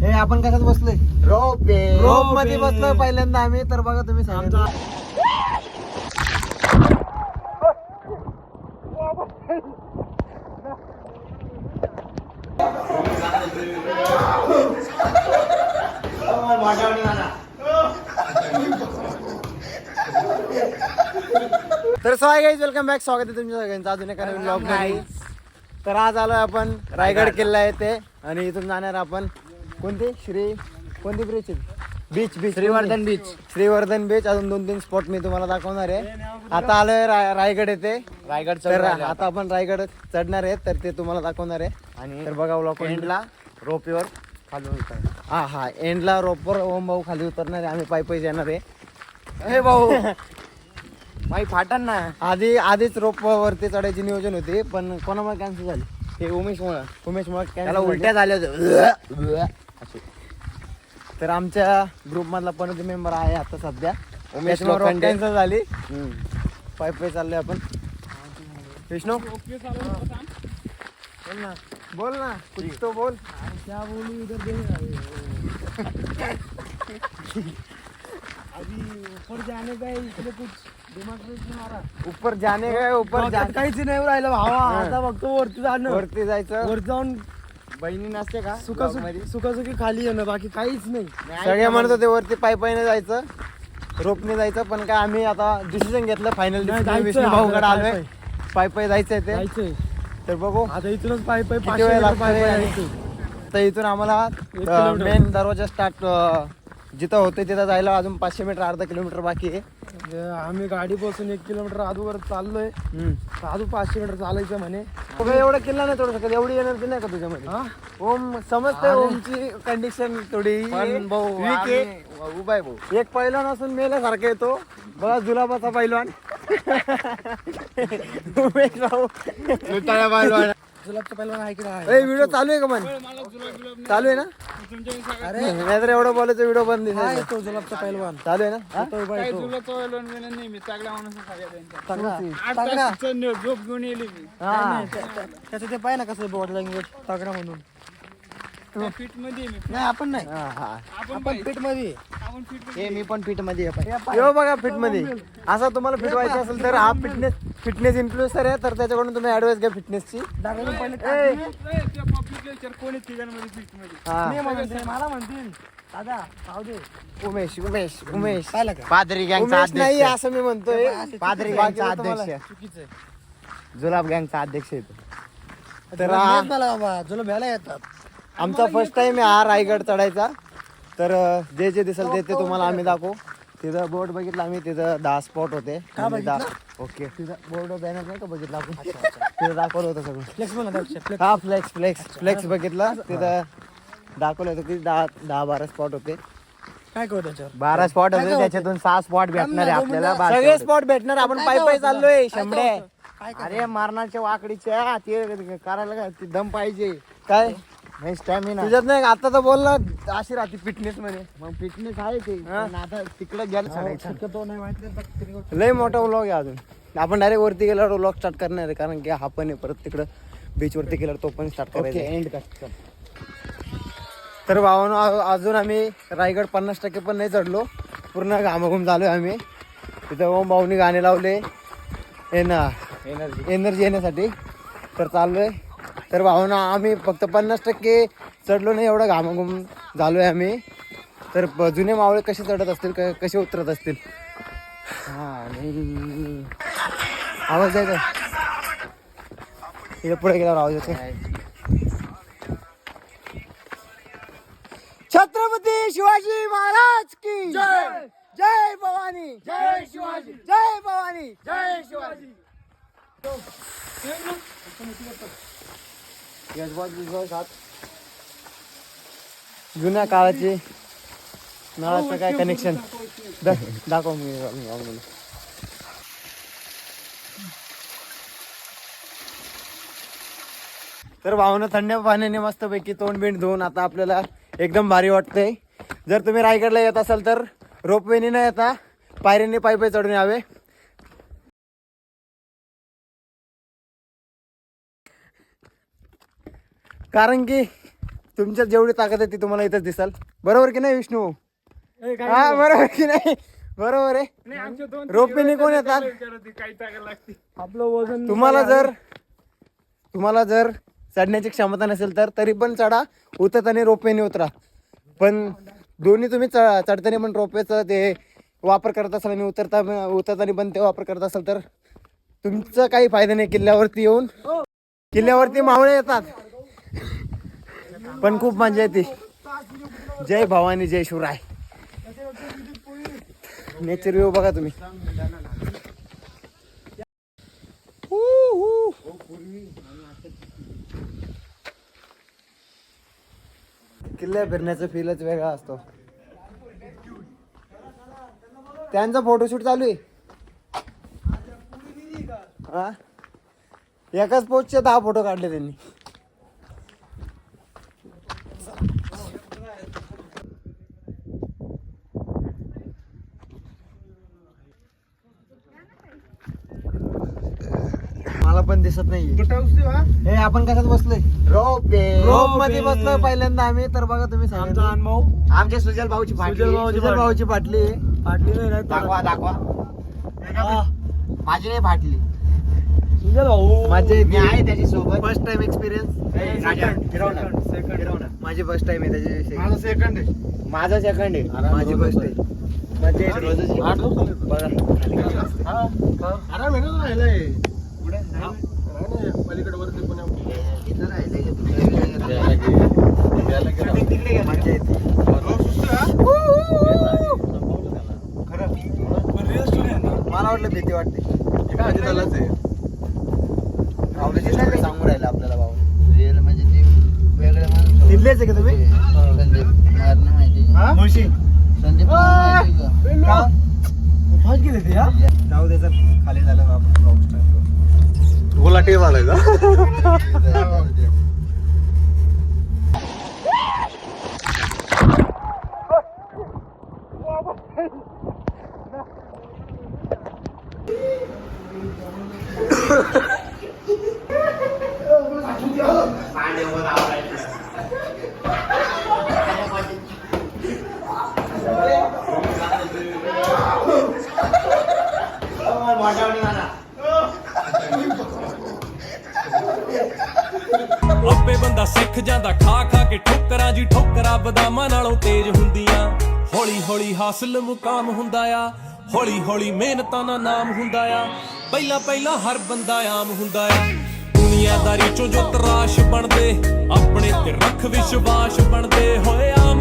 हे आपण कशात बसलोय? रोप मध्ये बसलोय पहिल्यांदा आम्ही. तर बघा तुम्ही सांगा. तर so hi guys, welcome back. स्वागत आहे तुमच्या सगळ्यांचं अजून एका नवीन ब्लॉग मध्ये. तर आज आलो आपण रायगड किल्ला येथे आणि इथून जाणार आपण कोणती बीच श्रीवर्धन बीच. अजून 2-3 स्पॉट मी तुम्हाला दाखवणार आहे. आता आलोय रायगड येथे. तर आता आपण रायगड चढणार आहे, तर ते तुम्हाला दाखवणार आहे. आणि तर बघा ब्लॉग एंडला रोपवर खाली उतर. हा एंडला रोपवर ओम भाऊ खाली उतरणार आहे. आम्ही पायी येणार आहे. हे भाऊ माई फाटन ना. आधीच रोप वरती चढायची नियोजन होती, पण कोणामुळे कॅन्सल झाली? हे उमेशमुळे त्याला उलट्या झाल्या होत्या. तर आमच्या ग्रुप मधला पण मेंबर आहे आता सध्या उमेश. कॅन्सल झाली. पायी चाललोय आपण. विष्णू बोल ना कुछ तो बोल. क्या बोलू इधर अभी ऊपर जाने का इसलिए कुछ दिमाग में नहीं आ रहा. ऊपर जाने काहीच नाही राहिलं भावा. आता फक्त वरती जायचं. वर जाऊन बहिणी नसते का सुखासुखी खाली येणं, बाकी काहीच नाही. सगळे म्हणत होते वरती पायी जायचं, रोपने जायचं, पण काय आम्ही आता डिसिजन घेतलं फायनल. विष्णू भाऊकडे आलोय. पायी जायचंय ते. तर बघू आता इथूनच पायी तर इथून आम्हाला मेन दरवाजा स्टार्ट जिथं होते तिथं जायला अजून 500 मीटर, अर्धा किलोमीटर बाकी आहे. आम्ही गाडी बसून 1 किलोमीटर अगोदर चाललोय. अजून 500 मीटर चालायचं म्हणे. एवढं किल्ला नाही चढू शकत. एवढी एनर्जी नाही का तुझ्यामध्ये? ओम समजते ओमची कंडिशन थोडी वीक आहे. उभा आहे भाऊ. एक पैलवान असून मेल्यासारखा येतो बघा, जुलाबाचा पैलवान. उमेश भाऊ जुलाबचा पैलवान आहे की नाही? व्हिडिओ चालू आहे का? मन चालू आहे ना? अरे नाहीतर एवढं बोलायचं व्हिडिओ बंद आहे. तो जुलाबचा पैलवान चालू आहे ना? झोप घेऊन येईल त्याचं ते पाहिजे ना कसं बॉडी लँग्वेज तगडा म्हणून. फिट मध्ये नाही आपण नाही. आपण फिट मध्ये. मी पण फिट मध्ये आहे. बघा फिट मध्ये. असं तुम्हाला फिट व्हायचं असेल तर हा फिटनेस इन्फ्लुएन्सर आहे. तर त्याच्याकडून तुम्ही ऍडवाइस घ्या फिटनेसची. मला म्हणतील दादा उमेश पादरी गँगचा अध्यक्ष नाही असं मी म्हणतोय. पादरी गँगचा अध्यक्ष जुलाब गँगचा अध्यक्ष आहे. तर जुलाब घ्यायला येतात. आमचा फर्स्ट टाइम आहे हा रायगड चढायचा. तर जे दिसेल ते तुम्हाला आम्ही दाखवू. तिथं बोर्ड बघितलं आम्ही, तिथं 10 स्पॉट होते. ओके तिथं बोर्ड बॅनर नाही का बघितलं आपण? तिथं दाखवलं होतं सगळं. हा फ्लेक्स बघितला. तिथं दाखवलं होतं की 10-12 स्पॉट होते. काय करू त्याच्यावर? 12 स्पॉट होते, त्याच्यातून 6 स्पॉट भेटणार आहे आपल्याला. सगळे स्पॉट भेटणार. आपण पायी चाललोय. शंभरे अरे मारणाच्या वाकडीच्या ते करायला काय ते दम पाहिजे. काय नाही स्टॅमिना तुझ्यात नाही. आता तर बोलला अशी राहते फिटनेस मध्ये. मग फिटनेस आहे ते. आता तिकडे गेलं लय मोठा व्लॉग आहे. अजून आपण डायरेक्ट वरती गेल्यावर व्लॉग स्टार्ट करणार आहे, कारण की हा पण आहे परत तिकडं बीच वरती गेल्यावर तो पण स्टार्ट करायचा. एंड कर. तर भावानो अजून आम्ही रायगड 50% पण नाही चढलो. पूर्ण घामाघूम झालोय आम्ही. तिथं ओम भाऊनी गाणे लावले एनर्जी येण्यासाठी. तर चाललोय. तर भावना आम्ही फक्त 50% चढलो नाही, एवढं घामाघूम झालोय आम्ही. तर जुने मावळे कसे चढत असतील, कसे उतरत असतील. आवाज आहे का इथे? पुढे गेल्यावर आवाज येतो. छत्रपती शिवाजी महाराज की जय. जय भवानी. जय शिवाजी. जय भवानी. जय शिवाजी. जुन्या काळाचे नळाचं काय कनेक्शन दाखव मी. तर भावना थंड पाण्याने मस्तपैकी तोंड बिंड धुवून आता आपल्याला एकदम भारी वाटतंय. जर तुम्ही रायगडला येत असाल तर रोपवेने न येता पायऱ्यांनी पायी चढून यावे. कारण की तुमच्यात जेवढी ताकद आहे ती तुम्हाला इथंच दिसाल. बरोबर की नाही विष्णू? हा बरोबर की नाही? बरोबर आहे. रोपीने कोण येतात? आपलं वजन तुम्हाला जर चढण्याची क्षमता नसेल तर तरी पण चढा, उतरताना रोपवेने उतरा. पण दोन्ही तुम्ही चढताना पण रोपवेचं ते वापर करत असाल आणि उतरताना पण ते वापर करत असाल तर तुमचं काही फायदा नाही. किल्ल्यावरती मावळे येतात पण खूप मजा येते. जय भवानी जय शिवराय. नेचर व्ह्यू बघा तुम्ही. किल्ला फिरण्याचा फीलच वेगळा असतो. त्यांचा फोटोशूट चालू आहे. हा एकाच पोस्टचे 10 फोटो काढले त्यांनी. मला पण दिसत नाही. हे आपण कशात बसलोय? रोप मध्ये बसलोय पहिल्यांदा आम्ही. तर बघा तुम्ही आमचा अनुभव. आमच्या सुजल भाऊची भाऊची फाटली नाही दाखवा. माझी नाही फाटली. सुजल भाऊ माझी आहे त्याची सोबत. First time experience. माझी फर्स्ट टाइम आहे त्याची. माझा सेकंड आहे. माझा सेकंड आहे. माझी फर्स्ट आहे. पलीकडे वरती पुण्या मला वाटलं भीती वाटते. सांगून राहिलं आपल्याला भाऊ. म्हणजे ते वेगळे माणूस. तिथलेच आहे का तुम्ही? संदीप मारणं माहिती का? मुळशी. संदीप मारणं माहिती का? जाऊ दे, जर खाली झालं आपण ब्लॉग स्टार्ट करू. गुलाटी झालाय ਆਪੇ ਬੰਦਾ ਸਿੱਖ ਜਾਂਦਾ ਖਾ ਖਾ ਕੇ ਠੋਕਰਾਂ ਜੀ ਠੋਕਰਾਂ ਬਦਾਮਾਂ ਨਾਲੋਂ ਤੇਜ਼ ਹੁੰਦੀਆਂ ਹੌਲੀ ਹੌਲੀ ਹਾਸਲ ਮੁਕਾਮ ਹੁੰਦਾ ਆ ਹੌਲੀ ਹੌਲੀ ਮਿਹਨਤਾਂ ਦਾ ਨਾਮ ਹੁੰਦਾ ਆ ਪਹਿਲਾਂ ਪਹਿਲਾਂ ਹਰ ਬੰਦਾ ਆਮ ਹੁੰਦਾ ਆ ਦੁਨੀਆਦਾਰੀ ਚੋਂ ਜੋ ਤਰਾਸ਼ ਬਣਦੇ ਆਪਣੇ ਤੇ ਰੱਖ ਵਿਸ਼ਵਾਸ ਬਣਦੇ ਹੋਏ ਆਮ